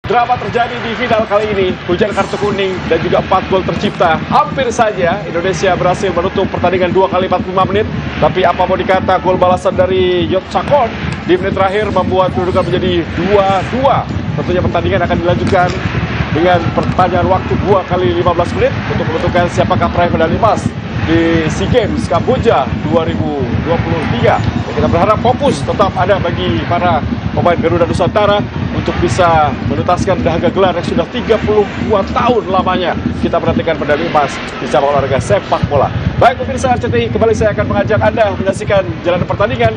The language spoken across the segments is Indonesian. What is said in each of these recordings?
drama terjadi di final kali ini. Hujan kartu kuning dan juga 4 gol tercipta. Hampir saja Indonesia berhasil menutup pertandingan 2 kali 45 menit. Tapi apa mau dikata, gol balasan dari Yotsakon di menit terakhir membuat kedudukan menjadi 2-2. Tentunya pertandingan akan dilanjutkan dengan pertanyaan waktu 2 kali 15 menit untuk menentukan siapakah peraih medali emas di SEA Games Kamboja 2023. Dan kita berharap fokus tetap ada bagi para pemain Garuda Nusantara untuk bisa menuntaskan dahaga gelar yang sudah 32 tahun lamanya kita perhatikan medali emas di cabang olahraga sepak bola. Baik pemirsa RCTI, kembali saya akan mengajak Anda menyaksikan jalannya pertandingan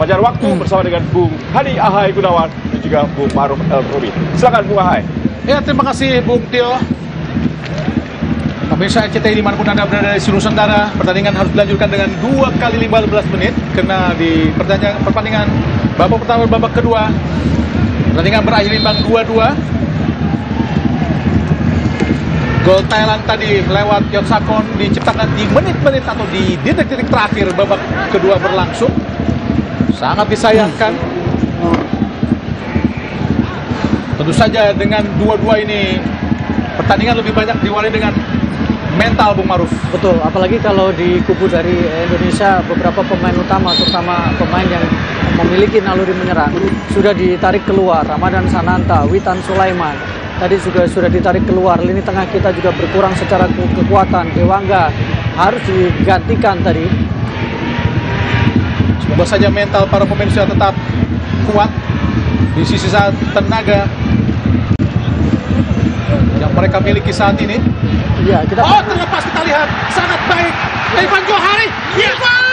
panjang waktu bersama dengan Bung Hani Ahai Gunawan dan juga Bung Ma'ruf El-Rubi. Silakan Bung Ahai. Ya, terima kasih Bung Tio. Pemirsa RCTI dimanapun Anda berada di seluruh Nusantara, pertandingan harus dilanjutkan dengan 2 kali 15 menit karena di pertandingan babak pertama dan babak kedua pertandingan berakhir imbang 2-2. Gol Thailand tadi lewat Yotsakon diciptakan di menit-menit atau di detik-detik terakhir babak kedua berlangsung. Sangat disayangkan. Tentu saja dengan 2-2 ini pertandingan lebih banyak diwarnai dengan mental, Bung Ma'ruf. Betul, apalagi kalau di kubu dari Indonesia beberapa pemain utama, terutama pemain yang memiliki naluri menyerang sudah ditarik keluar. Ramadan Sananta, Witan Sulaiman tadi juga sudah ditarik keluar. Lini tengah kita juga berkurang secara kekuatan. Dewangga harus digantikan tadi. Semoga saja mental para pemain sudah tetap kuat di sisi saat tenaga yang mereka miliki saat ini. Ya, kita terlepas kita lihat sangat baik Irfan Johari. Irfan!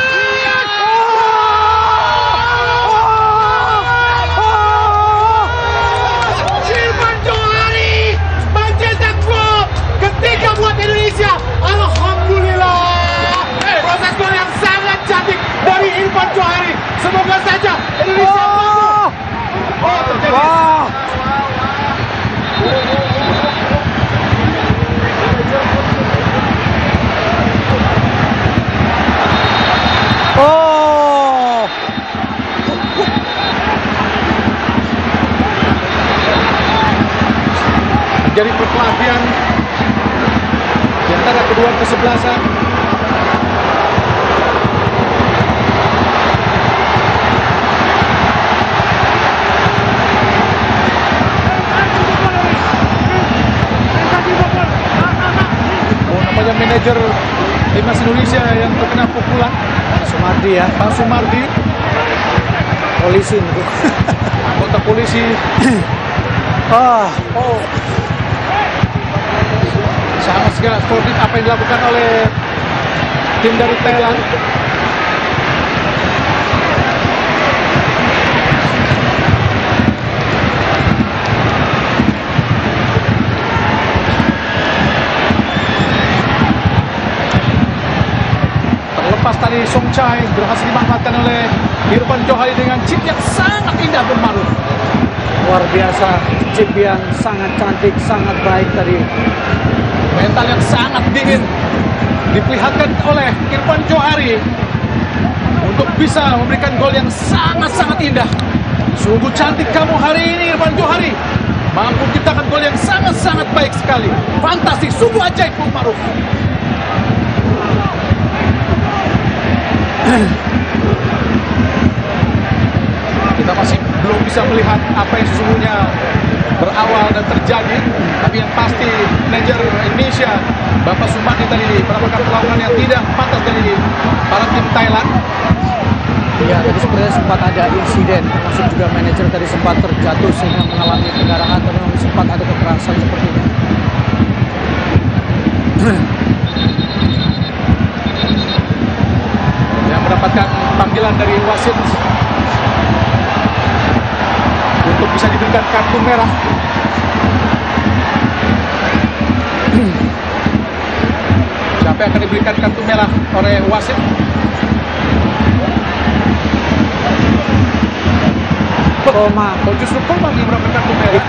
Irfan Johari mencetak gol ketiga buat Indonesia. Alhamdulillah. Proses gol yang sangat cantik dari Irfan Johari. Semoga saja Indonesia mampu. Terjadi. Jadi perkelahian di antara kedua kesebelasan. Namanya manajer timnas Indonesia yang terkena pukulan, Sumardi ya, Pak Sumardi, polisi itu. anggota polisi. Sangat segala sportif apa yang dilakukan oleh tim dari Thailand. Terlepas tadi Song Chai berhasil dimanfaatkan oleh Irfan Johari dengan chip yang sangat indah, Bung Ma'ruf. Luar biasa, chip yang sangat cantik, sangat baik tadi. Mental yang sangat dingin diperlihatkan oleh Irfan Johari untuk bisa memberikan gol yang sangat-sangat indah. Sungguh cantik kamu hari ini, Irfan Johari. Mampu menciptakan gol yang sangat-sangat baik sekali. Fantastik, sungguh ajaib, Bung Ma'ruf. Kita masih belum bisa melihat apa yang sesungguhnya berawal dan terjadi, tapi yang pasti manajer Indonesia Bapak Sumardi tadi melakukan perlawanan yang tidak pantas dari para tim Thailand. Ya, tadi sepertinya sempat ada insiden, termasuk juga manajer tadi sempat terjatuh sehingga mengalami pendarahan, tapi memang sempat ada kekerasan seperti itu. Yang mendapatkan panggilan dari wasit untuk bisa diberikan kartu merah. Siapa yang akan diberikan kartu merah oleh wasit? Justru Koma yang mendapatkan kartu merah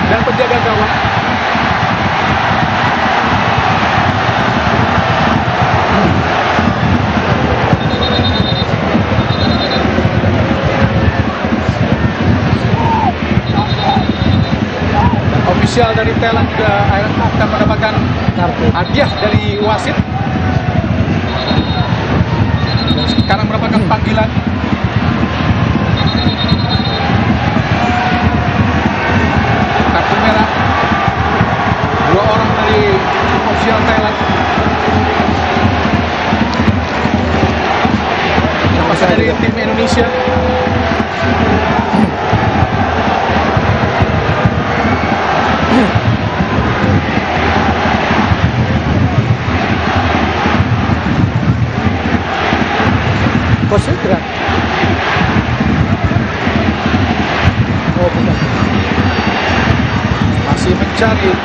dan penjaga gawang. ofisial dari Thailand juga akan mendapatkan Kartu. hadiah dari wasit. Dan sekarang mendapatkan panggilan. Kartu merah. 2 orang dari ofisial Thailand. Lepas dari tim Indonesia. Coach gerak. Oh, bukan. Masih mencari.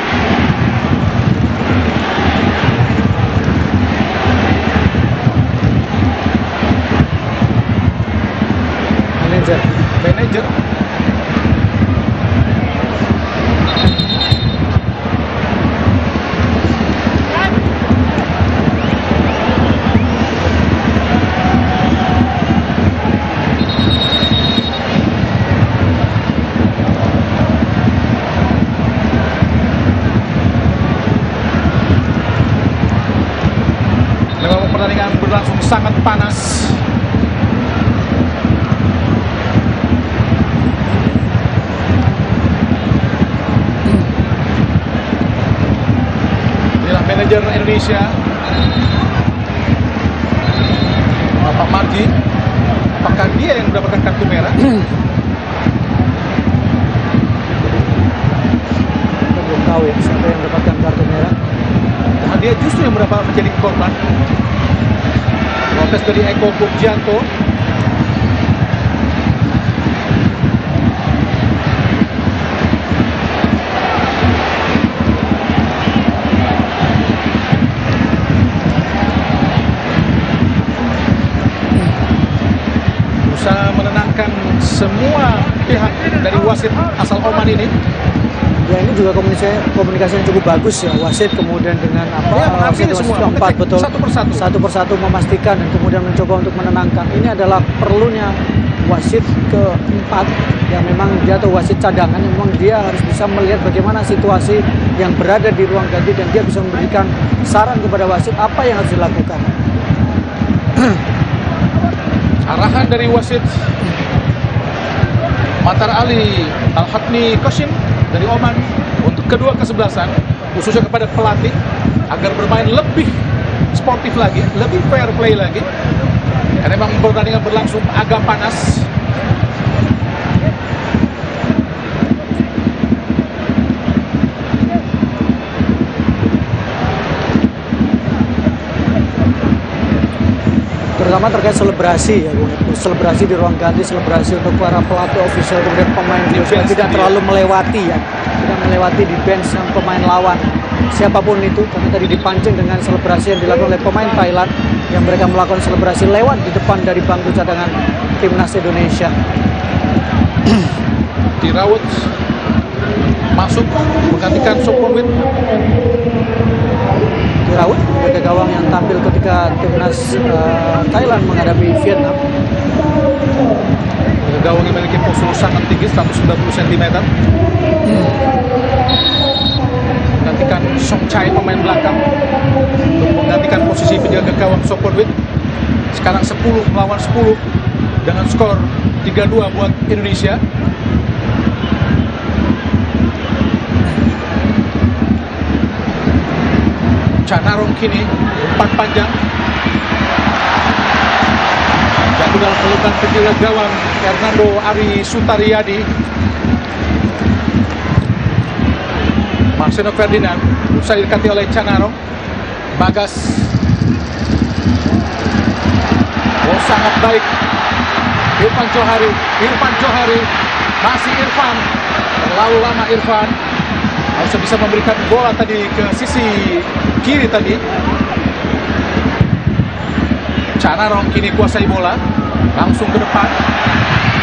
Manajer. Memang pertandingan berlangsung sangat panas. Inilah manajer Indonesia, Bapak Marji. Apakah dia yang mendapatkan kartu merah? Kita belum tahu ya siapa yang mendapatkan kartu merah. Nah, dia justru yang menjadi korban. Protes dari Eko Purjanto. Berusaha menenangkan semua pihak dari wasit asal Oman ini. Ya ini juga komunikasi yang cukup bagus ya, wasit kemudian dengan Ya, wasit ini semua keempat betul satu persatu. memastikan dan kemudian mencoba untuk menenangkan. Ini adalah perlunya wasit keempat yang memang dia atau wasit cadangan yang memang dia harus bisa melihat bagaimana situasi yang berada di ruang ganti dan dia bisa memberikan saran kepada wasit apa yang harus dilakukan. Arahan dari wasit Matar Ali Al-Hatmi Qasim dari Oman untuk kedua kesebelasan, khususnya kepada pelatih agar bermain lebih sportif lagi, lebih fair play lagi. Karena memang pertandingan berlangsung agak panas. Terutama terkait selebrasi ya, selebrasi di ruang ganti, selebrasi untuk para pelatih official kemudian pemain juga supaya tidak terlalu melewati ya, tidak melewati di bench yang pemain lawan siapapun itu, karena tadi dipancing dengan selebrasi yang dilakukan oleh pemain Thailand yang mereka melakukan selebrasi lewat di depan dari bangku cadangan timnas Indonesia. Tirawut masuk menggantikan Soponwit. Tirawut sebagai gawang yang tampil ketika timnas Thailand menghadapi Vietnam. Gawang yang memiliki postur sangat tinggi, 190 cm. Menggantikan Song Chai pemain belakang untuk menggantikan posisi penjaga gawang Soponwit. Sekarang 10 melawan 10 dengan skor 3-2 buat Indonesia. Chanarong kini umpan panjang, jatuh dalam pelukan penjaga gawang Hernando Ari Sutariyadi. Marcelo Ferdinand usai didekati oleh Chanarong. Bagas, oh sangat baik Irfan Johari, masih Irfan, terlalu lama Irfan. Harusnya bisa memberikan bola tadi ke sisi kiri tadi. Chanarong kini kuasai bola, langsung ke depan.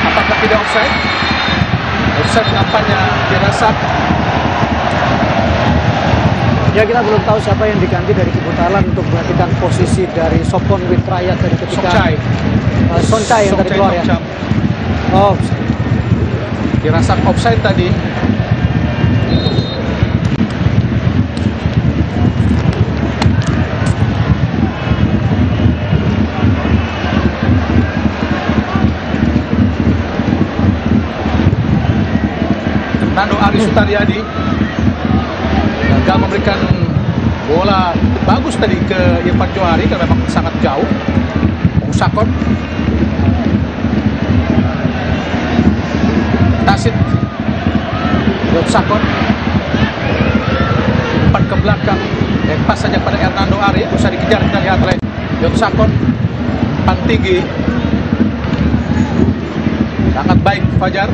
Apakah tidak offside? Offside nampaknya dirasa. Ya kita belum tahu siapa yang diganti dari kubu Thailand untuk menggantikan posisi dari Soponwit Rayat dari ketika Sonchai yang tadi keluar ya. Oh, dirasa offside tadi. Sutaryadi gagal memberikan bola bagus tadi ke Irfan Johari karena memang sangat jauh. Sakon, Tasit, Sakon, umpan ke belakang, lepas saja pada Hernando Ari, bisa dikejar, kita lihat oleh Sakon, umpan tinggi, sangat baik Fajar,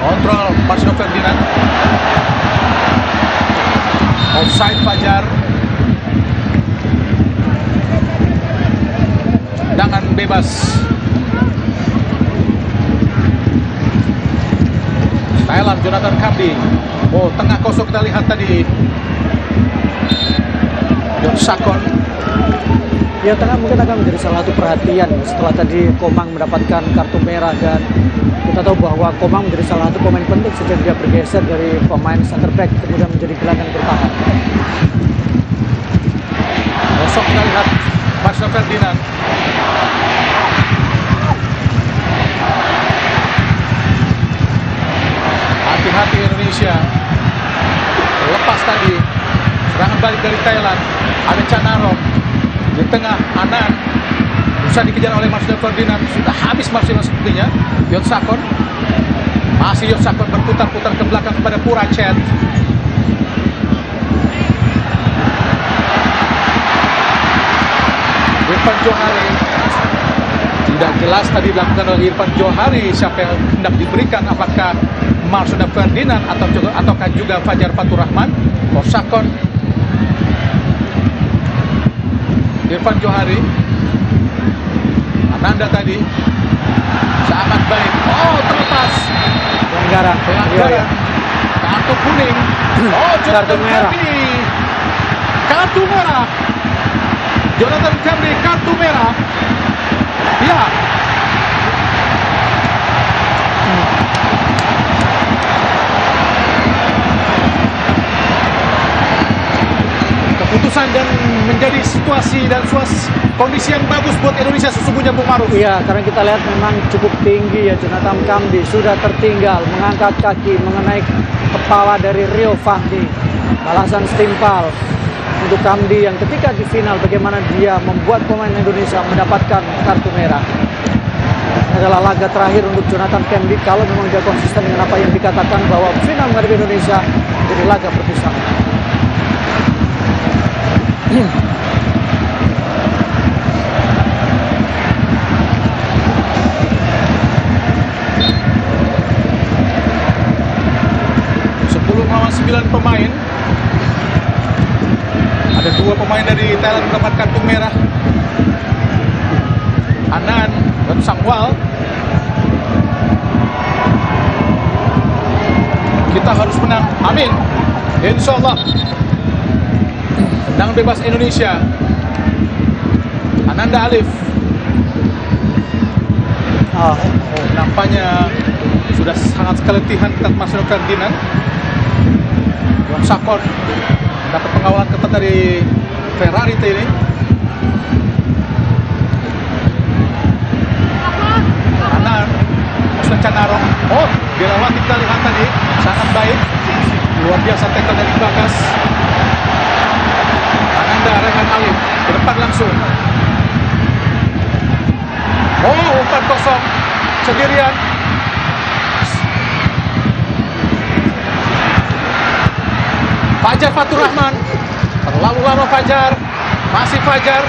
kontrol Marcelo Ferdinand, offside Fajar. Tendangan bebas Thailand, Jonathan Kamdi. Oh, tengah kosong kita lihat tadi. Sakon. Ya, tengah mungkin akan menjadi salah satu perhatian setelah tadi Komang mendapatkan kartu merah, dan kita tahu bahwa Komang menjadi salah satu pemain penting sejak dia bergeser dari pemain center back kemudian menjadi gelandang bertahan. Kosong kita lihat Marcelo Ferdinand. Hati-hati Indonesia. Lepas tadi serangan balik dari Thailand. Ada Chanarong di tengah, Anan bisa dikejar oleh Marcelo Ferdinand. Sudah habis Marcelo sepertinya. Sakon. Masih Sakon berputar-putar ke belakang kepada Puracet. Irfan Johari. Tidak jelas tadi dilakukan oleh Irfan Johari siapa yang hendak diberikan, apakah Marcelo Ferdinand ataukah juga Fajar Fatur Rahman. Sakon, Irfan Johari, Ananda tadi sangat baik. Oh, terlepas. Pelanggaran. Pelanggaran. Kartu kuning. Oh, kartu merah. Kartu merah. Jonathan Kamdi kartu merah. Ya. Keputusan dan menjadi situasi dan kondisi yang bagus buat Indonesia sesungguhnya, Bung Maruf. Iya, karena kita lihat memang cukup tinggi ya Jonathan Kamdi, sudah tertinggal, mengangkat kaki mengenai kepala dari Rio Fahdi. Balasan setimpal untuk Kamdi yang ketika di final bagaimana dia membuat pemain Indonesia mendapatkan kartu merah. Ini adalah laga terakhir untuk Jonathan Kamdi kalau memang dia konsisten dengan apa yang dikatakan bahwa final menghadapi Indonesia jadi laga perpisahan. Lawan 9 pemain. Ada 2 pemain dari Thailand mendapat kartu merah. Anan dan Sangwal. Kita harus menang. Amin. Insya Allah. Tendangan bebas Indonesia. Ananda Alif. Nampaknya sudah sangat keletihan kita Marcelo Ferdinand. Sakon dapat pengawalan ketat dari Ferrari ini. Anan, Muslim Chanarong. Oh, dilewati kita lihat tadi, sangat baik. Luar biasa tackle dari Bagas. Ananda Rehan Alif ke depan langsung. Oh, umpan kosong sendirian. Fajar Fatur Rahman, terlalu lama Fajar, masih Fajar.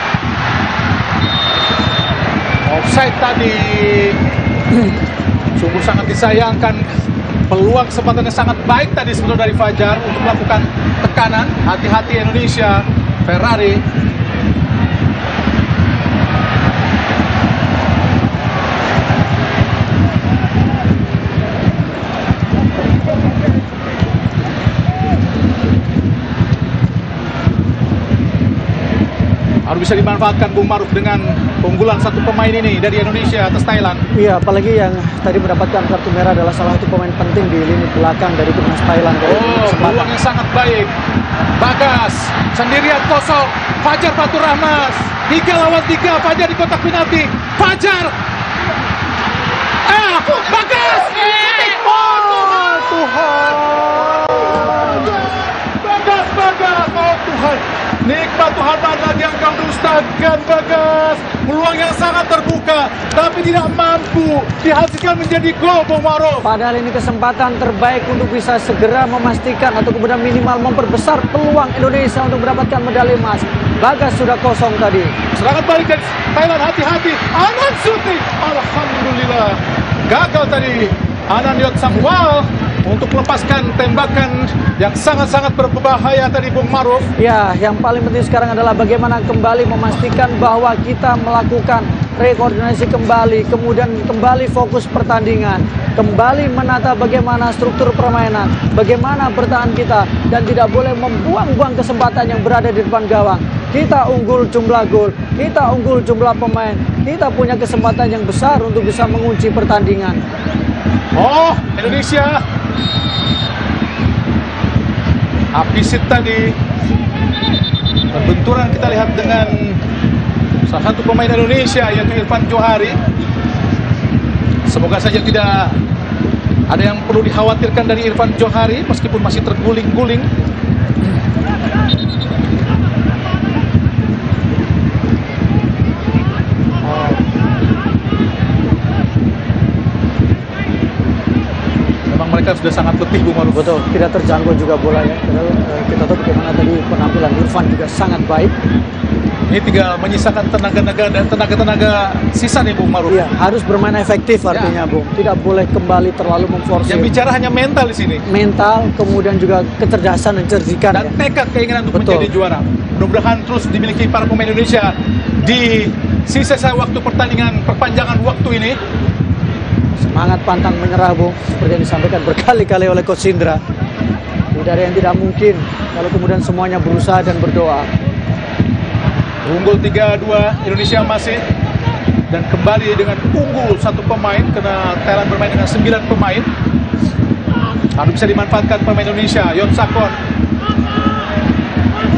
Offside tadi, sungguh sangat disayangkan. Peluang kesempatannya sangat baik tadi sebetulnya dari Fajar untuk melakukan tekanan. Hati-hati Indonesia, Ferrari. Harus bisa dimanfaatkan Bung Maruf dengan keunggulan satu pemain ini dari Indonesia atas Thailand. Iya, apalagi yang tadi mendapatkan kartu merah adalah salah satu pemain penting di lini belakang dari timnas Thailand. Oh, peluang yang sangat baik. Bagas sendirian kosong. Fajar Fatur Rahman 3 lawan 3. Fajar di kotak penalti. Fajar. Bagas. Tuhan. Bagas, oh Tuhan. Nikmat Tuhan lagi yang kau dustakan, Bagas. Peluang yang sangat terbuka, tapi tidak mampu dihasilkan menjadi gol, Bung Maruf. Padahal ini kesempatan terbaik untuk bisa segera memastikan atau kemudian minimal memperbesar peluang Indonesia untuk mendapatkan medali emas. Bagas sudah kosong tadi. Serangan balik dari Thailand, hati-hati. Anand shooting, alhamdulillah. Gagal tadi Anand Yotsakwal untuk melepaskan tembakan yang sangat-sangat berbahaya tadi, Bung Maruf. Ya, yang paling penting sekarang adalah bagaimana kembali memastikan bahwa kita melakukan rekoordinasi kembali, kemudian kembali fokus pertandingan, kembali menata bagaimana struktur permainan, bagaimana bertahan kita, dan tidak boleh membuang-buang kesempatan yang berada di depan gawang. Kita unggul jumlah gol, kita unggul jumlah pemain, kita punya kesempatan yang besar untuk bisa mengunci pertandingan. Oh, Indonesia. Apisit tadi. Perbenturan kita lihat dengan salah satu pemain Indonesia, yaitu Irfan Johari. Semoga saja tidak ada yang perlu dikhawatirkan dari Irfan Johari, meskipun masih terguling-guling. Mereka sudah sangat letih, Bung Maruf. Betul, tidak terjangkau juga bola ya. Kita tahu bagaimana tadi penampilan Irfan juga sangat baik. Ini tinggal menyisakan tenaga sisa nih, Bung Maruf. Iya, harus bermain efektif artinya, Bung. Tidak boleh kembali terlalu memforsir. Yang bicara hanya mental di sini. Mental, kemudian juga kecerdasan dan cerdikan. Dan tekad keinginan untuk Betul. menjadi juara. Mudah-mudahan terus dimiliki para pemain Indonesia di sisa waktu pertandingan perpanjangan waktu ini. Semangat pantang menyerah, Bung. Seperti yang disampaikan berkali-kali oleh Coach Indra. Tidak ada yang tidak mungkin kalau kemudian semuanya berusaha dan berdoa. Unggul 3-2 Indonesia masih. Dan kembali dengan unggul satu pemain, karena Thailand bermain dengan 9 pemain. Harus bisa dimanfaatkan pemain Indonesia. Yotsakwal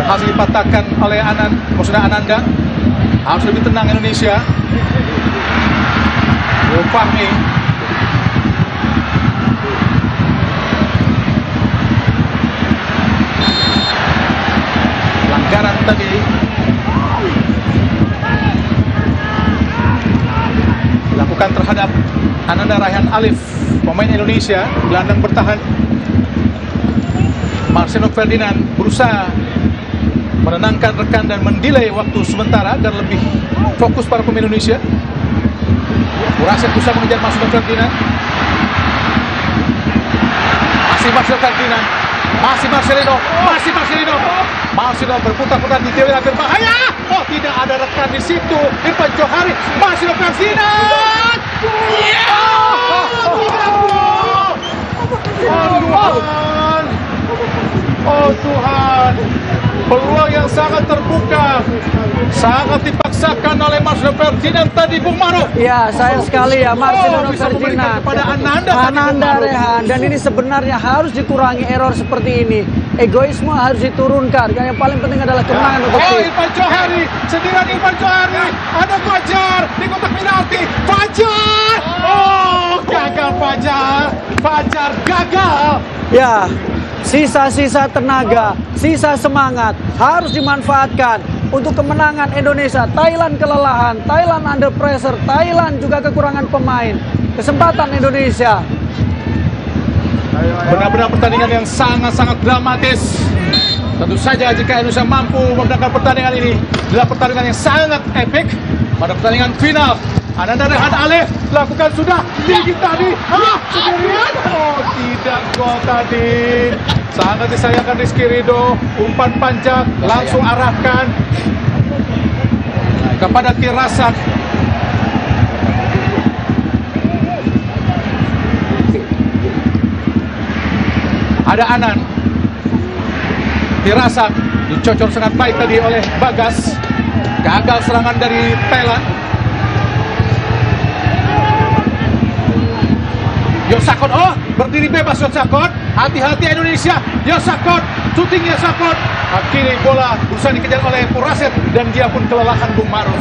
berhasil dipatahkan oleh Ananda. Harus lebih tenang Indonesia. Fahmi. Pelanggaran tadi. Dilakukan terhadap Ananda Rayhan Alif, pemain Indonesia, gelandang bertahan. Marcelo Ferdinand berusaha menenangkan rekan dan mendelay waktu sementara agar lebih fokus para pemain Indonesia. Puraset berusaha mengejar Marcelo Ferdinand. Masih Marcelo Ferdinand. Masih Marcelino. Marcelo berputar-putar di teori yang berbahaya. Oh, tidak ada rekan di situ. Irfan Johari. Marcelo Ferdinand. Oh Tuhan. Peluang yang sangat terbuka, sangat dipaksakan oleh Marcelo Ferdinand tadi, Bung Maruf. Ya, sayang sekali ya Marcelo Ferdinand kepada Ananda Rayhan. Dan ini sebenarnya harus dikurangi error seperti ini. Egoisme harus diturunkan. Yang paling penting adalah kemenangan untuk tim. Irfan Johari, sendirian Irfan Johari. Ada Fajar di kotak penalti. Fajar. Oh, gagal Fajar. Fajar gagal. Ya, sisa-sisa tenaga, sisa semangat harus dimanfaatkan untuk kemenangan Indonesia. Thailand kelelahan, Thailand under pressure, Thailand juga kekurangan pemain. Kesempatan Indonesia. Benar-benar pertandingan yang sangat-sangat dramatis. Tentu saja jika Indonesia mampu memenangkan pertandingan ini, adalah pertandingan yang sangat epik pada pertandingan final. Ananda Rayhan Alif lakukan sudah tinggi tadi. Sendirian. Oh, tidak gol tadi. Sangat disayangkan Rizky Ridho. Umpan panjang langsung arahkan kepada Tirasak. Ada Anand. Tirasak dicocor sangat baik tadi oleh Bagas. Gagal serangan dari Thailand. Yotsakwal, oh, berdiri bebas Yotsakwal. Hati-hati Indonesia. Yotsakwal, shooting Yotsakwal. Akhirnya bola berusaha dikejar oleh Puraset dan dia pun kelelahan, Bung Maruf.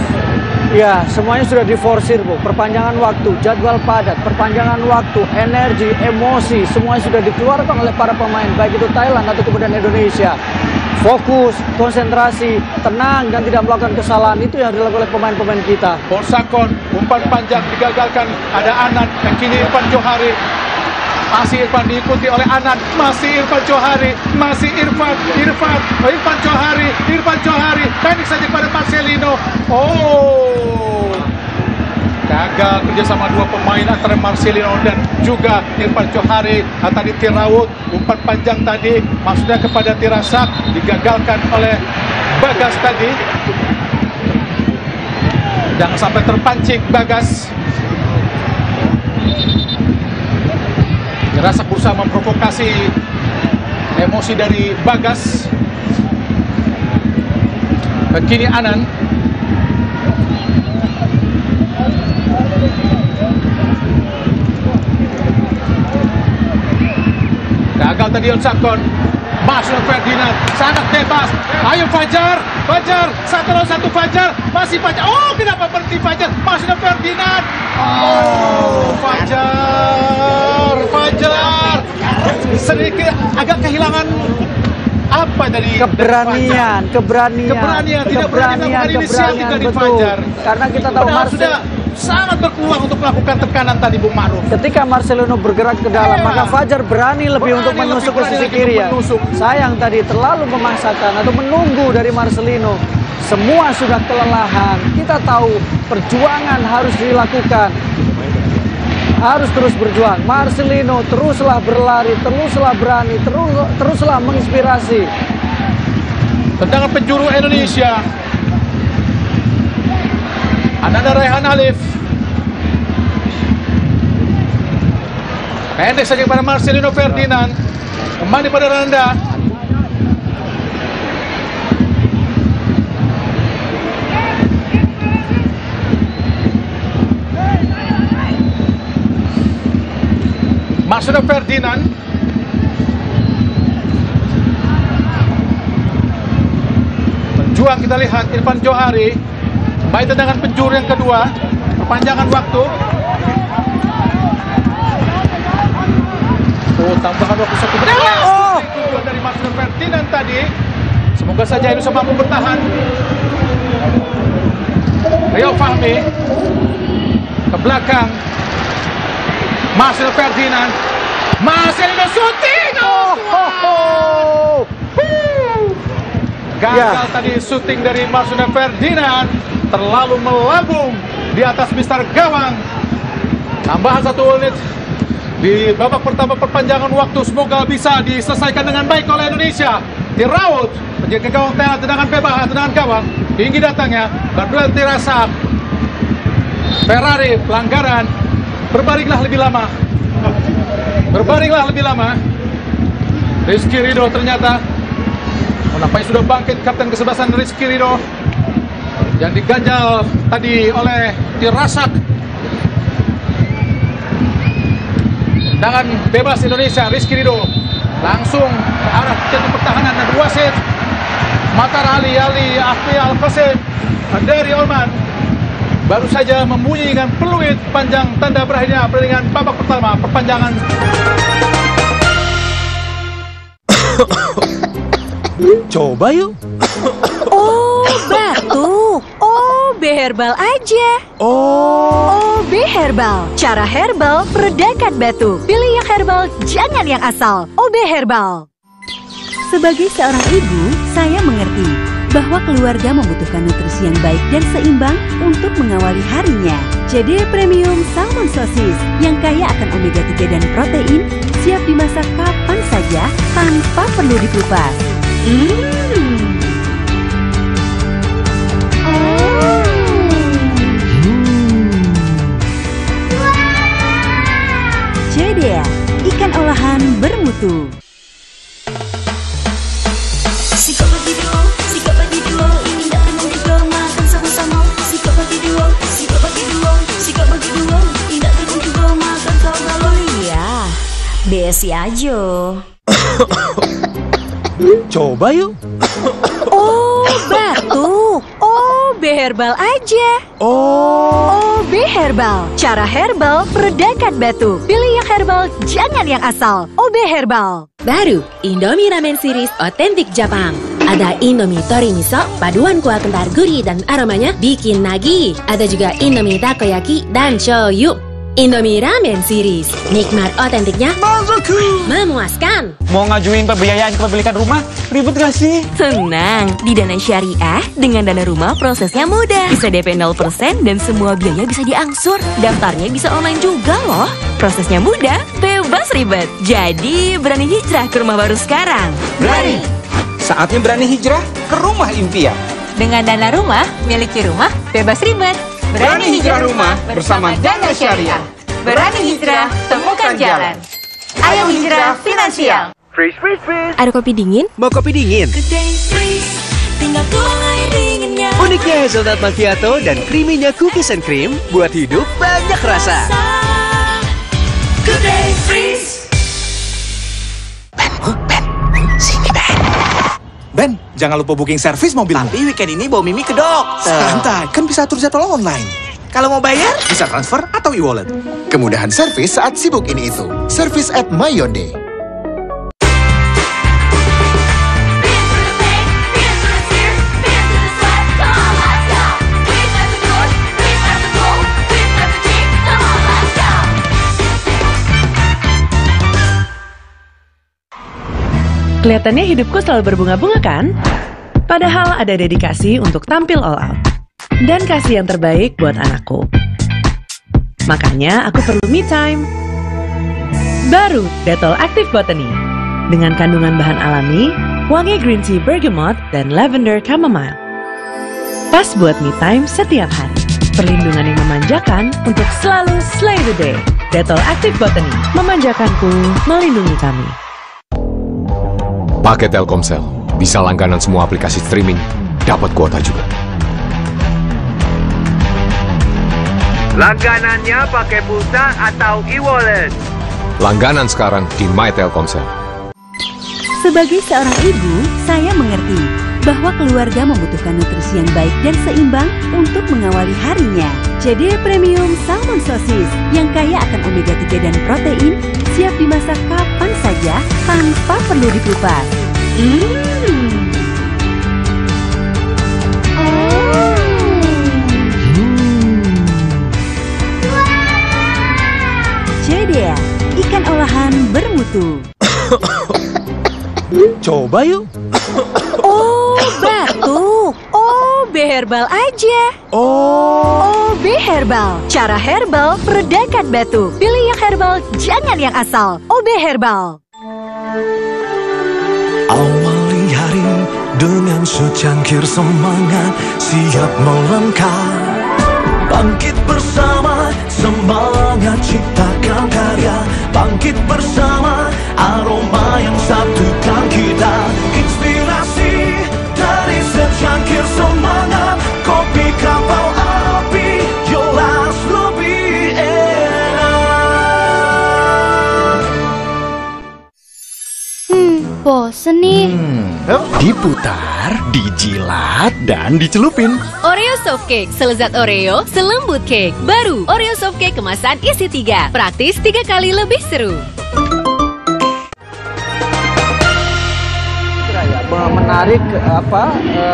Ya, semuanya sudah diforsir, Bu. Perpanjangan waktu, jadwal padat, perpanjangan waktu, energi, emosi, semuanya sudah dikeluarkan oleh para pemain, baik itu Thailand atau kemudian Indonesia. Fokus, konsentrasi, tenang, dan tidak melakukan kesalahan. Itu yang dilakukan oleh pemain-pemain kita. Borsakon, umpan panjang digagalkan. Ada Anand, yang kini Irfan Johari. Masih Irfan diikuti oleh Anand, masih Irfan Johari, masih Irfan Johari, pendek saja kepada Marcelino. Oh, gagal kerjasama dua pemain antara Marcelino dan juga Irfan Johari. Tadi Tirawood, umpan panjang tadi maksudnya kepada Tirasak, digagalkan oleh Bagas tadi. Jangan sampai terpancing Bagas. Tirasak berusaha memprovokasi emosi dari Bagas. Kini Anand. Gagal tadi Yonsakon. Masuk Ferdinand, sangat bebas. Ayo Fajar, satu lawan satu Fajar, masih Fajar. Oh, kenapa berhenti Fajar? Masuk Ferdinand. Oh, Fajar. Sedikit agak kehilangan apa tadi? Keberanian, tidak berani melakukan inisiatif dari betul. Fajar. Karena kita tahu sudah sangat berpeluang untuk melakukan tekanan tadi, Bung Ma'ruf. Ketika Marcelino bergerak ke dalam, maka Fajar berani lebih untuk menusuk ke sisi kiri ya. Sayang tadi terlalu memaksakan atau menunggu dari Marcelino. Semua sudah kelelahan. Kita tahu perjuangan harus dilakukan. Harus terus berjuang. Marcelino teruslah berlari, teruslah berani, teruslah menginspirasi. Tendangan penjuru Indonesia. Ananda Raihan Alif. Pendek saja kepada Marcelino Ferdinand. Kembali pada Randa. Marcelino Ferdinand. Berjuang kita lihat Irfan Johari. Baik tendangan penjuru yang kedua, perpanjangan waktu. Oh, tambahan waktu 1 menit. Oh, tujuan dari Marcelino Ferdinand tadi. Semoga saja Indonesia mampu bertahan. Rio Fahmi ke belakang. Marcelino Ferdinand. Marcelino shooting. Gagal tadi shooting dari Marcelino Ferdinand. Terlalu melambung di atas mistar gawang. Tambahan 1 unit di babak pertama perpanjangan waktu. Semoga bisa diselesaikan dengan baik oleh Indonesia. Tirawood menjaga gawang Thailand, tendangan gawang tinggi datangnya. Berduel Tirasak. Ferrari pelanggaran. Berbaringlah lebih lama. Rizky Ridho ternyata nampaknya sudah bangkit kapten kesebelasan Rizky Ridho yang diganjal tadi oleh Tirasak. Tendangan bebas Indonesia. Rizky Ridho langsung ke arah jatuh pertahanan dan wasit Matar Ali Afri Al-Qasim dari Oman baru saja membunyikan peluit panjang tanda berakhirnya pertandingan babak pertama perpanjangan. Coba yuk. Oh, batuk. OB Herbal aja. OB Herbal. Cara herbal meredakan batuk. Pilih yang herbal, jangan yang asal. OB Herbal. Sebagai seorang ibu, saya mengerti bahwa keluarga membutuhkan nutrisi yang baik dan seimbang untuk mengawali harinya. JD Premium Salmon Sosis yang kaya akan omega 3 dan protein siap dimasak kapan saja tanpa perlu dikupas. JD ikan olahan bermutu. BSI aja. Coba yuk. Oh, batuk. OB Herbal aja. OB Herbal. Cara herbal meredakan batu. Pilih yang herbal, jangan yang asal. OB Herbal. Baru, Indomie Ramen Series otentik Jepang. Ada Indomie Tori Miso, paduan kuah kental gurih dan aromanya bikin nagih. Ada juga Indomie Takoyaki dan shoyu. Indomie Ramen Series, nikmat otentiknya memuaskan. Mau ngajuin pembiayaan kepemilikan rumah, ribet gak sih? Tenang, di Dana Syariah, dengan dana rumah prosesnya mudah. Bisa DP 0% dan semua biaya bisa diangsur. Daftarnya bisa online juga loh. Prosesnya mudah, bebas ribet. Jadi, berani hijrah ke rumah baru sekarang. Berani! Saatnya berani hijrah ke rumah impian. Dengan dana rumah, miliki rumah, bebas ribet. Berani hijrah rumah bersama Dana Syariah. Berani hijrah, temukan jalan. Ayo hijrah finansial. Ada kopi dingin? Mau kopi dingin? Tinggal tuang air dinginnya. Uniknya hazelnut macchiato dan creaminya cookies and cream buat hidup banyak rasa. Ben, jangan lupa booking servis mobil. Tapi weekend ini bawa Mimi ke dokter. Santai, kan bisa atur jadwal online. Kalau mau bayar, Bisa transfer atau e-wallet. Kemudahan servis saat sibuk ini itu. Service at MyYonde. Kelihatannya hidupku selalu berbunga-bunga kan? Padahal ada dedikasi untuk tampil all out. Dan kasih yang terbaik buat anakku. Makanya aku perlu me time. Baru Dettol Active Botany. Dengan kandungan bahan alami, wangi green tea bergamot, dan lavender chamomile. Pas buat me time setiap hari. Perlindungan yang memanjakan untuk selalu slay the day. Dettol Active Botany. Memanjakanku, melindungi kami. Pakai Telkomsel, bisa langganan semua aplikasi streaming, dapat kuota juga. Langganannya pakai pulsa atau e-wallet? Langganan sekarang di My Telkomsel. Sebagai seorang ibu, saya mengerti bahwa keluarga membutuhkan nutrisi yang baik dan seimbang untuk mengawali harinya. JD Premium Salmon Sosis yang kaya akan omega 3 dan protein siap dimasak kapan saja tanpa perlu dikupas. JD, ikan olahan bermutu. Coba yuk. Oh, batuk. OB Herbal aja. OB Herbal. Cara herbal meredakan batu. Pilih yang herbal, jangan yang asal. OB Herbal. Awali hari dengan secangkir semangat, siap melangkah. Bangkit bersama, semangat ciptakan karya. Bangkit bersama, aroma yang satukan kita. Inspirasi dari secangkir semangat, kopi kapal api, jelas lebih enak. Bosen nih. Diputar, dijilat, dan dicelupin. Oreo Soft Cake, selezat Oreo, selembut cake. Baru, Oreo Soft Cake kemasan isi 3. Praktis 3 kali lebih seru. Menarik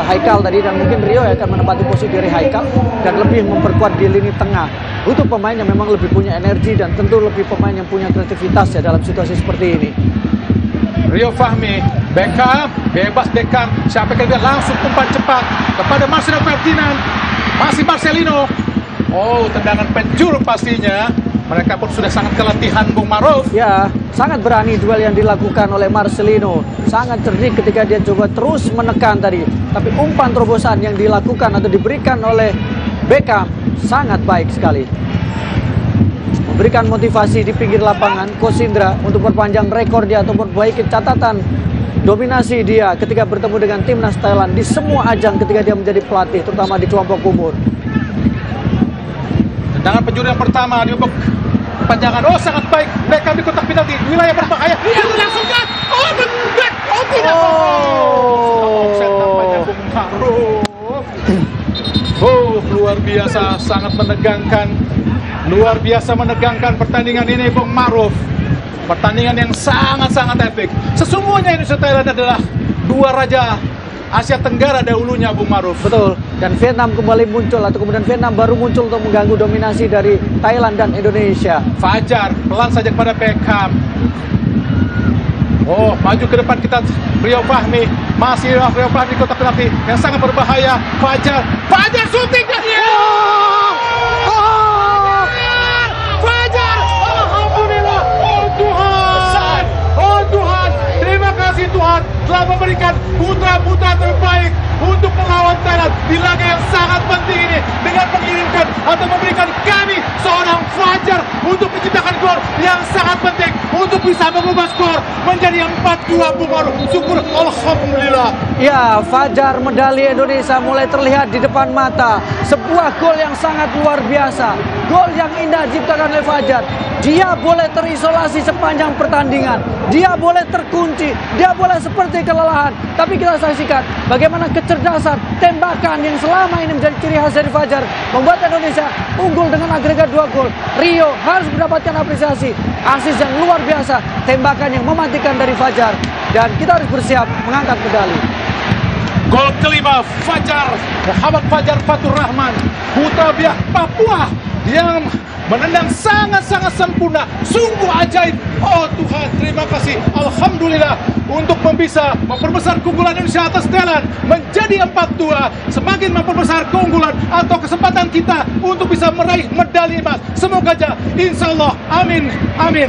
Haikal tadi, dan mungkin Rio akan menempati posisi dari Haikal dan lebih memperkuat di lini tengah. Butuh pemain yang memang lebih punya energi dan tentu lebih pemain yang punya kreativitas ya dalam situasi seperti ini. Rio Fahmi, Beckham, bebas Beckham, siapa yang dia langsung umpan cepat kepada Marcelo Ferdinand, masih Marcelino. Oh, tendangan penjuru pastinya. Mereka pun sudah sangat keletihan, Bung Maruf. Ya, sangat berani duel yang dilakukan oleh Marcelino. Sangat cerdik ketika dia coba terus menekan tadi. Tapi umpan terobosan yang dilakukan atau diberikan oleh Beckham sangat baik sekali. Memberikan motivasi di pinggir lapangan Coach Indra untuk perpanjang rekor dia atau memperbaiki catatan dominasi dia ketika bertemu dengan timnas Thailand di semua ajang ketika dia menjadi pelatih, terutama di kelompok umur. Tendangan penjuru yang pertama diubek panjangan. Oh, sangat baik. Beckham di kotak penalti, wilayah berbahaya. Dia melangsungkan. Oh, back. Oh, tidak. Oh, offset nampaknya Bung Maruf. biasa, sangat menegangkan. Luar biasa menegangkan pertandingan ini, Bung Maruf. Pertandingan yang sangat-sangat epik. Sesungguhnya Indonesia Thailand adalah dua raja Asia Tenggara dahulunya, Bung Maruf. Betul. Dan Vietnam kembali muncul, atau kemudian Vietnam baru muncul untuk mengganggu dominasi dari Thailand dan Indonesia. Fajar pelan saja kepada Beckham. Oh, maju ke depan kita, Rio Fahmi. Masih Rio Fahmi kotak penalti yang sangat berbahaya. Fajar shooting dan Fajar! Alhamdulillah! Oh Tuhan! Terima kasih Tuhan telah memberikan putra-putra terbaik untuk melawan Thailand di laga yang sangat penting ini, dengan mengirimkan atau memberikan kami seorang Fajar untuk menciptakan gol yang sangat penting untuk bisa mengubah skor menjadi 4-2, Bung Maruf. Syukur alhamdulillah. Ya, Fajar, medali Indonesia mulai terlihat di depan mata. Sebuah gol yang sangat luar biasa. Gol yang indah diciptakan oleh Fajar. Dia boleh terisolasi sepanjang pertandingan. Dia boleh terkunci. Dia boleh seperti kelelahan. Tapi kita saksikan bagaimana kecerdasan tembakan yang selama ini menjadi ciri khas dari Fajar membuat Indonesia unggul dengan agregat 2 gol. Rio harus mendapatkan apresiasi. Asis yang luar biasa. Tembakan yang mematikan dari Fajar. Dan kita harus bersiap mengangkat medali. Gol kelima Fajar, Muhammad Fajar Fatur Rahman, putra biak Papua yang menendang sangat-sangat sempurna. Sungguh ajaib. Oh Tuhan, terima kasih. Alhamdulillah untuk bisa memperbesar keunggulan Indonesia atas Thailand menjadi 4-2. Semakin memperbesar keunggulan atau kesempatan kita untuk bisa meraih medali emas. Semoga aja, insya Allah. Amin, amin.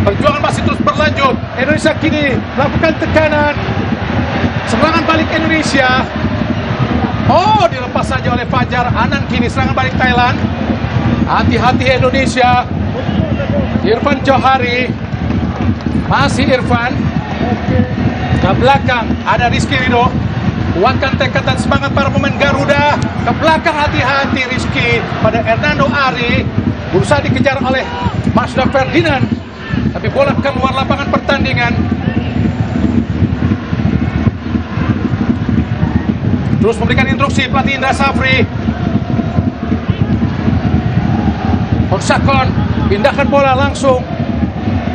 Perjuangan masih terus berlanjut. Indonesia kini melakukan tekanan. Serangan balik Indonesia. Oh, dilepas saja oleh Fajar. Anan kini serangan balik Thailand. Hati-hati Indonesia. Irfan Johari. Masih Irfan. Ke belakang ada Rizky Ridho. Kuatkan tekad dan semangat para pemain Garuda. Ke belakang hati-hati Rizky pada Hernando Ari. Berusaha dikejar oleh Masda Ferdinand. Tapi bola keluar lapangan pertandingan. Terus memberikan instruksi pelatih Indra Safri. Horsakon pindahkan bola langsung.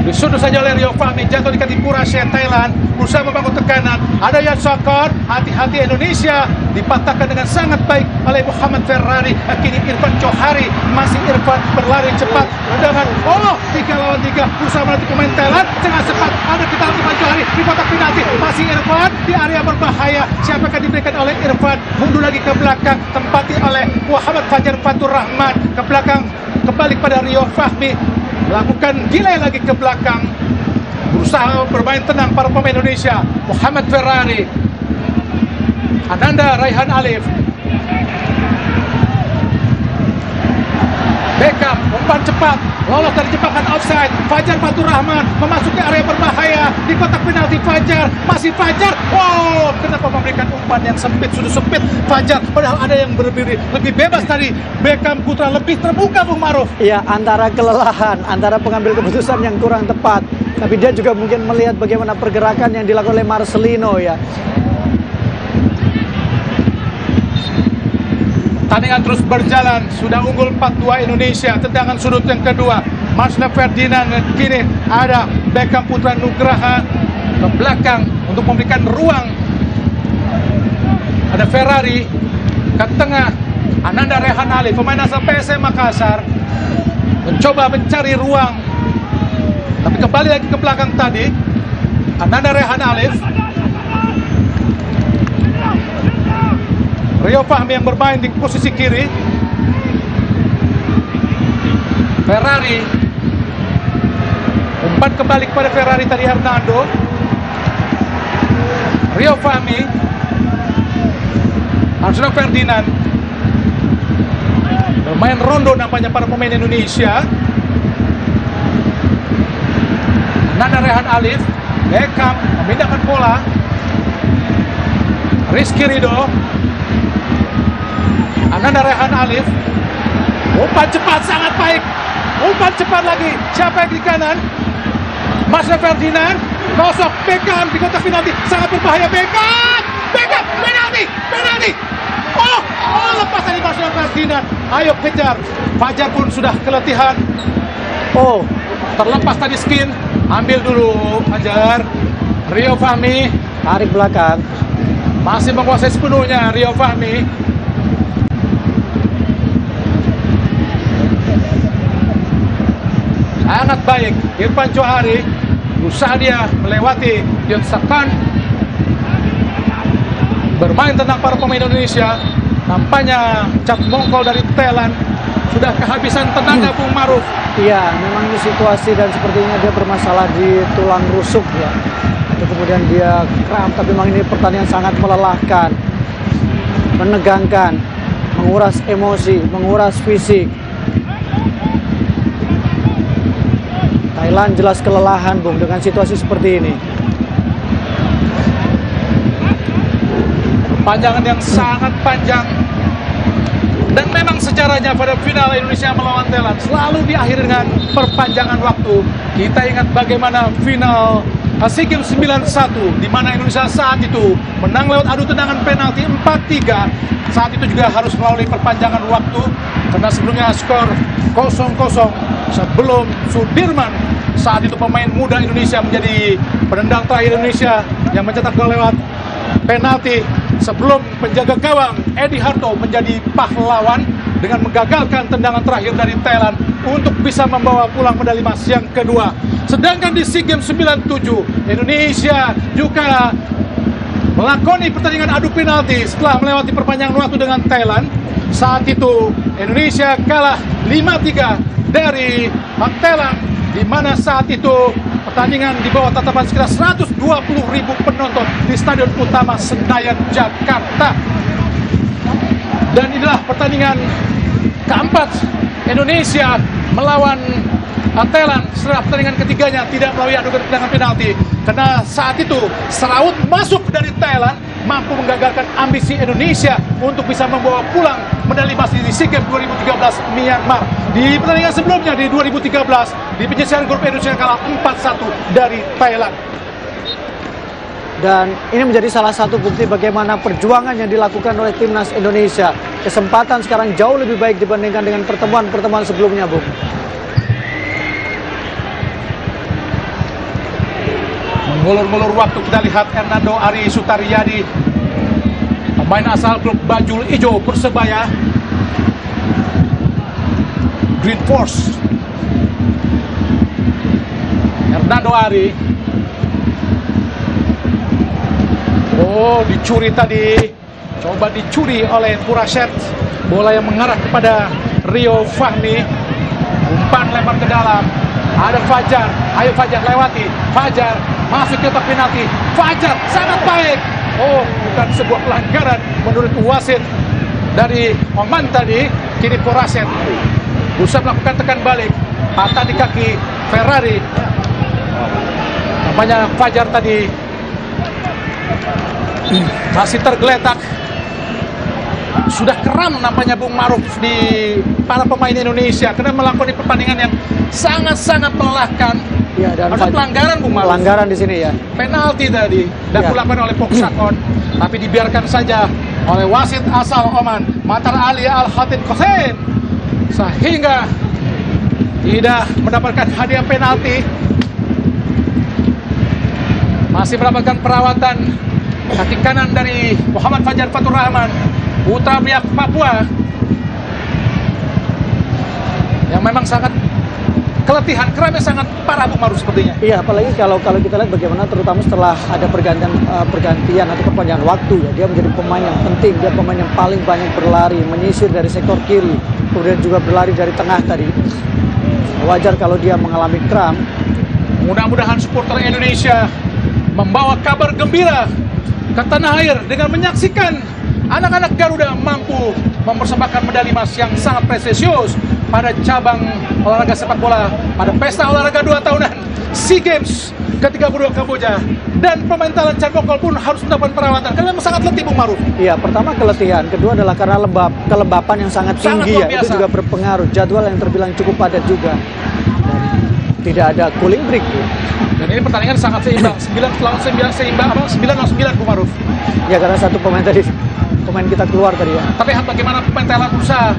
Disudut saja oleh Rio Fahmi, jatuh di kaki Kurashe Thailand. Berusaha membangun tekanan. Ada Yatsakon, hati-hati Indonesia. Dipatahkan dengan sangat baik oleh Muhammad Ferrari. Kini Irfan Johari, masih Irfan berlari cepat dengan 3 lawan 3. Berusaha melatih pemain Thailand sangat cepat. Ada kita Irfan Johari di kotak penalti. Masih Irfan di area berbahaya. Siapa akan diberikan oleh Irfan? Mundur lagi ke belakang, tempati oleh Muhammad Fajar Fatur Rahman. Ke belakang kembali pada Rio Fahmi. Melakukan delay lagi ke belakang. Berusaha bermain tenang para pemain Indonesia. Muhammad Ferrari, Ananda Raihan Alif, Beckham umpan cepat, lolos dari jebakan offside. Fajar Fatur Rahman memasuki area berbahaya di kotak penalti. Fajar, masih Fajar. Oh, kenapa memberikan umpan yang sempit? Sudah sempit Fajar, padahal ada yang berdiri lebih bebas tadi. Beckham putra lebih terbuka, Bung Maruf. Ya, antara kelelahan, antara pengambil keputusan yang kurang tepat. Tapi dia juga mungkin melihat bagaimana pergerakan yang dilakukan oleh Marcelino ya. Pertandingan terus berjalan, sudah unggul 4-2 Indonesia. Tendangan sudut yang kedua, Masda Ferdinand. Kini ada Beckham putra Nugraha ke belakang untuk memberikan ruang. Ada Ferrari ke tengah, Ananda Rehan Ali, pemain asal PSM Makassar, mencoba mencari ruang. Tapi kembali lagi ke belakang tadi, Ananda Rehan Alif. Rio Fahmi yang bermain di posisi kiri. Ferrari. Umpan kembali kepada Ferrari tadi Hernando. Rio Fahmi. Masda Ferdinand. Bermain rondo nampaknya para pemain Indonesia. Nanda Rehan Alif. Beckham memindahkan bola. Rizky Ridho. Ananda Rehan Alif. Umpan cepat sangat baik. Umpan cepat lagi. Siapa yang di kanan? Masda Ferdinand. Kosok Beckham di kotak penalti. Sangat berbahaya Beckham. Beckham penalti. Penalti. Oh, lepas dari Masda Ferdinand. Ferdinand, ayo kejar. Fajar pun sudah keletihan. Oh, terlepas tadi skin. Ambil dulu Fajar. Rio Fahmi tarik belakang. Masih menguasai sepenuhnya Rio Fahmi. Sangat baik Irfan Johari. Usaha dia melewati Yot Sakon. Bermain tentang para pemain Indonesia. Nampaknya Cap Mongkol dari Thailand sudah kehabisan tenaga, Bung Maruf. Iya, memang di situasi dan sepertinya dia bermasalah di tulang rusuk ya. Atau kemudian dia kram, tapi memang ini pertandingan sangat melelahkan, menegangkan, menguras emosi, menguras fisik. Thailand jelas kelelahan, Bung, dengan situasi seperti ini. Panjangan yang sangat panjang. Dan memang sejarahnya pada final Indonesia melawan Thailand selalu diakhiri dengan perpanjangan waktu. Kita ingat bagaimana final SEA Games 91 di mana Indonesia saat itu menang lewat adu tendangan penalti 4-3. Saat itu juga harus melalui perpanjangan waktu karena sebelumnya skor 0-0 sebelum Sudirman saat itu pemain muda Indonesia menjadi penendang terakhir Indonesia yang mencetak gol lewat penalti sebelum penjaga gawang Edi Harto menjadi pahlawan dengan menggagalkan tendangan terakhir dari Thailand untuk bisa membawa pulang medali emas yang kedua. Sedangkan di SEA Games 97 Indonesia juga melakoni pertandingan adu penalti setelah melewati perpanjangan waktu dengan Thailand. Saat itu Indonesia kalah 5-3 dari Thailand, di mana saat itu pertandingan di bawah tatapan sekitar 120.000 penonton di Stadion Utama Senayan, Jakarta. Dan inilah pertandingan keempat Indonesia melawan Thailand setelah pertandingan ketiganya tidak melalui adu tendangan penalti. Karena saat itu Seraut masuk dari Thailand mampu menggagalkan ambisi Indonesia untuk bisa membawa pulang medali emas di SEA Games 2013 Myanmar. Di pertandingan sebelumnya di 2013 di penyisihan grup Indonesia kalah 4-1 dari Thailand. Dan ini menjadi salah satu bukti bagaimana perjuangan yang dilakukan oleh timnas Indonesia. Kesempatan sekarang jauh lebih baik dibandingkan dengan pertemuan-pertemuan sebelumnya, Bung. Mengulur-ngulur waktu kita lihat Hernando Ari Sutaryadi, pemain asal klub Bajul Ijo Persebaya Green Force. Hernando Ari. Oh, dicuri tadi. Coba dicuri oleh Puraset. Bola yang mengarah kepada Rio Fahmi. Umpan lempar ke dalam. Ada Fajar. Ayo Fajar lewati. Fajar masuk ke kotak penalti. Fajar sangat baik. Oh, bukan sebuah pelanggaran menurut wasit dari Oman tadi. Kini Puraset berusaha melakukan tekan balik. Patah di kaki Ferrari. Namanya Fajar tadi masih tergeletak. Sudah kram nampaknya Bung Maruf di para pemain Indonesia karena melakukan pertandingan yang sangat-sangat melelahkan. Ya, dan ada pelanggaran Bung Maruf. Pelanggaran di sini ya. Penalti tadi dan dilakukan oleh Poksakon, tapi dibiarkan saja oleh wasit asal Oman, Matar Ali Al-Hatin Kosen, sehingga tidak mendapatkan hadiah penalti. Masih mendapatkan perawatan kaki kanan dari Muhammad Fajar Fatur Rahman, putra Biak Papua, yang memang sangat keletihan, kramnya sangat parah Bung Maruf sepertinya. Iya, apalagi kalau kita lihat bagaimana terutama setelah ada pergantian atau perpanjangan waktu ya, dia menjadi pemain yang penting, dia pemain yang paling banyak berlari, menyisir dari sektor kiri, kemudian juga berlari dari tengah tadi. Wajar kalau dia mengalami kram. Mudah-mudahan supporter Indonesia membawa kabar gembira ke tanah air dengan menyaksikan anak-anak Garuda mampu mempersembahkan medali emas yang sangat prestisius pada cabang olahraga sepak bola pada pesta olahraga 2 tahunan SEA Games ke-32 Kamboja. Dan pemain Thailand Chan Mongkol pun harus mendapatkan perawatan karena memang sangat letih Bung Maruf. Iya, pertama keletihan, kedua adalah karena kelembapan yang sangat tinggi ya, itu juga berpengaruh. Jadwal yang terbilang cukup padat juga. Dan tidak ada cooling break ya. Dan ini pertandingan sangat seimbang, 9 lawan 9 seimbang, 9 lawan 9 Bung Maruf. Ya karena satu pemain pemain kita keluar tadi ya. Tapi lihat bagaimana pemain Thailand berusaha.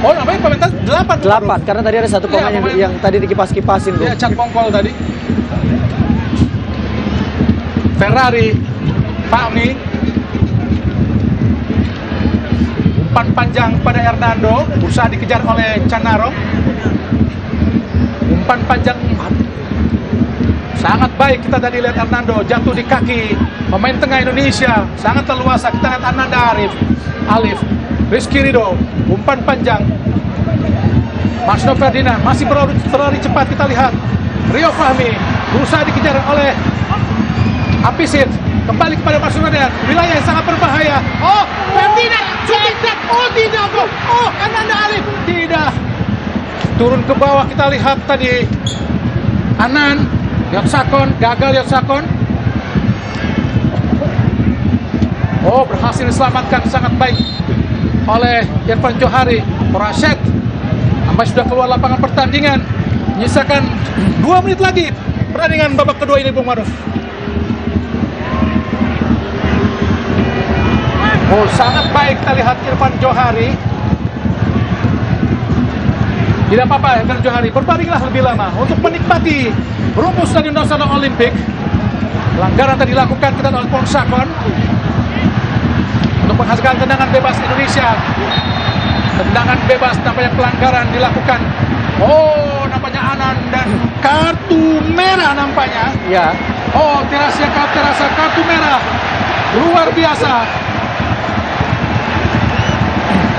Oh, namanya pemain Thailand 8, karena tadi ada satu pemain yang tadi dikipas-kipasin tuh. Iya, Chan Pongkol tadi. Ferrari, Pak Mi. Umpan panjang pada Hernando, berusaha dikejar oleh Canaro. Umpan panjang sangat baik, kita tadi lihat Hernando jatuh di kaki pemain tengah Indonesia, sangat leluasa. Kita lihat Ananda Alif, Rizky Ridho, umpan panjang. Marsno Ferdinand masih berlari cepat, kita lihat Rio Fahmi berusaha dikejar oleh Apisit, kembali kepada Marsno Ferdinand, wilayah yang sangat berbahaya. Oh, Ferdinand, tidak, oh tidak, oh Ananda Alif, tidak. Turun ke bawah, kita lihat tadi Anan Yotsakon, gagal Yotsakon. Oh, berhasil diselamatkan sangat baik oleh Irfan Johari. Rasyid sampai sudah keluar lapangan pertandingan. Menyisakan 2 menit lagi pertandingan babak kedua ini, Bung Maruf. Oh, sangat baik kita lihat Irfan Johari. Tidak apa-apa, Irfan Johari, berbaringlah lebih lama untuk menikmati rumput Stadion Nasional Olimpik. Pelanggaran tadi dilakukan kita oleh Ponsakon untuk menghasilkan tendangan bebas Indonesia. Tendangan bebas, nampaknya pelanggaran dilakukan. Oh, nampaknya Anan dan kartu merah nampaknya. Ya. Oh, terasa kartu merah. Luar biasa.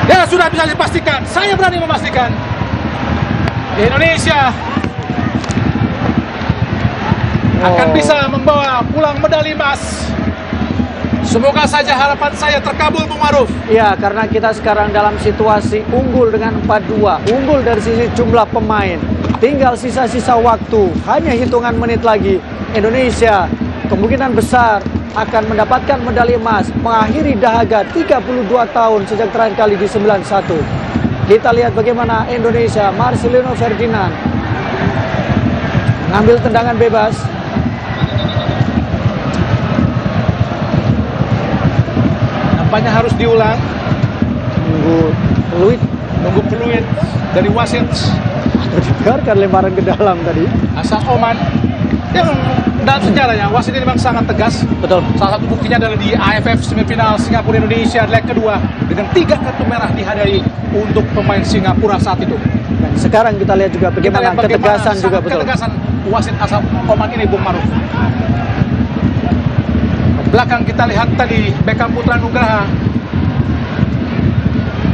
Ya, sudah bisa dipastikan. Saya berani memastikan Indonesia akan bisa membawa pulang medali emas. Semoga saja harapan saya terkabul, Bung Maruf. Iya, karena kita sekarang dalam situasi unggul dengan 4-2. Unggul dari sisi jumlah pemain. Tinggal sisa-sisa waktu. Hanya hitungan menit lagi. Indonesia kemungkinan besar akan mendapatkan medali emas. Mengakhiri dahaga 32 tahun sejak terakhir kali di 91. Kita lihat bagaimana Indonesia, Marcelino Ferdinand mengambil tendangan bebas. Nampaknya harus diulang. Nunggu peluit dari wasit. Dibiarkan lemparan ke dalam tadi. Asal Oman. Yang dalam sejarahnya wasit ini memang sangat tegas. Betul. Salah satu buktinya adalah di AFF semifinal Singapura Indonesia leg kedua dengan 3 kartu merah dihadiri untuk pemain Singapura saat itu. Dan sekarang kita lihat juga bagaimana ketegasan juga, betul. Ketegasan wasit asal Oman ini, Bung Maruf. Belakang kita lihat tadi Beckham Putra Nugraha,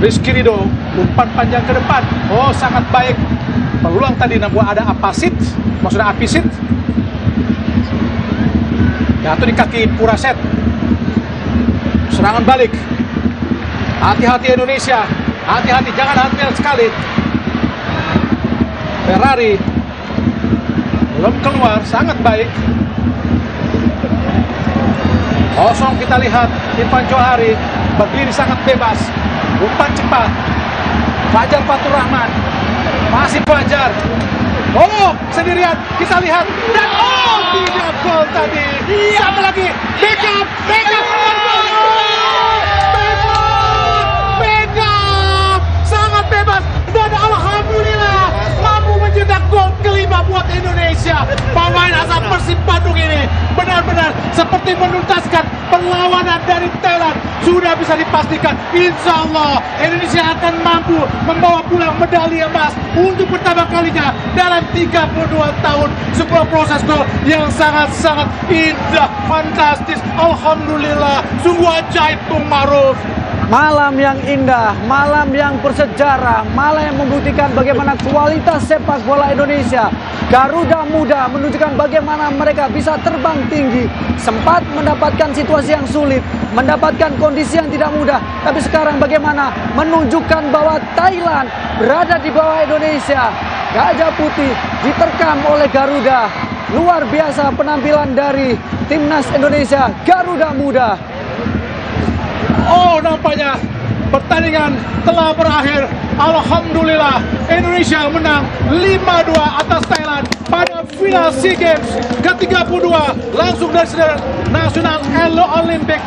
Rizky Ridho, umpan panjang ke depan. Oh, sangat baik. Peluang tadi nampaknya ada Apisit. Jatuh di kaki Puraset. Serangan balik. Hati-hati Indonesia. Hati-hati, jangan hati-hati sekali. Ferrari belum keluar, sangat baik. Kosong kita lihat Irfan Johari berdiri sangat bebas. Umpan cepat. Fajar Fatur Rahman. Masih Fajar. Oh, sendirian kita lihat dan oh, tidak gol tadi. Satu lagi, Beckham. Sangat bebas dan alhamdulillah mampu mencetak gol kelima buat Indonesia. Pemain asal Persib Bandung ini benar-benar seperti menuntaskan perlawanan dari Thailand. Sudah bisa dipastikan, insya Allah Indonesia akan mampu membawa pulang medali emas untuk pertama kalinya dalam 32 tahun. Sebuah proses gol yang sangat-sangat indah, fantastis. Alhamdulillah, sungguh ajaib, Bung Maruf. Malam yang indah, malam yang bersejarah, malam yang membuktikan bagaimana kualitas sepak bola Indonesia. Garuda Muda menunjukkan bagaimana mereka bisa terbang tinggi. Sempat mendapatkan situasi yang sulit, mendapatkan kondisi yang tidak mudah. Tapi sekarang bagaimana menunjukkan bahwa Thailand berada di bawah Indonesia. Gajah Putih diterkam oleh Garuda. Luar biasa penampilan dari timnas Indonesia, Garuda Muda. Oh, nampaknya pertandingan telah berakhir. Alhamdulillah, Indonesia menang 5-2 atas Thailand pada final SEA Games ke-32 langsung dari Stadion Nasional Olympic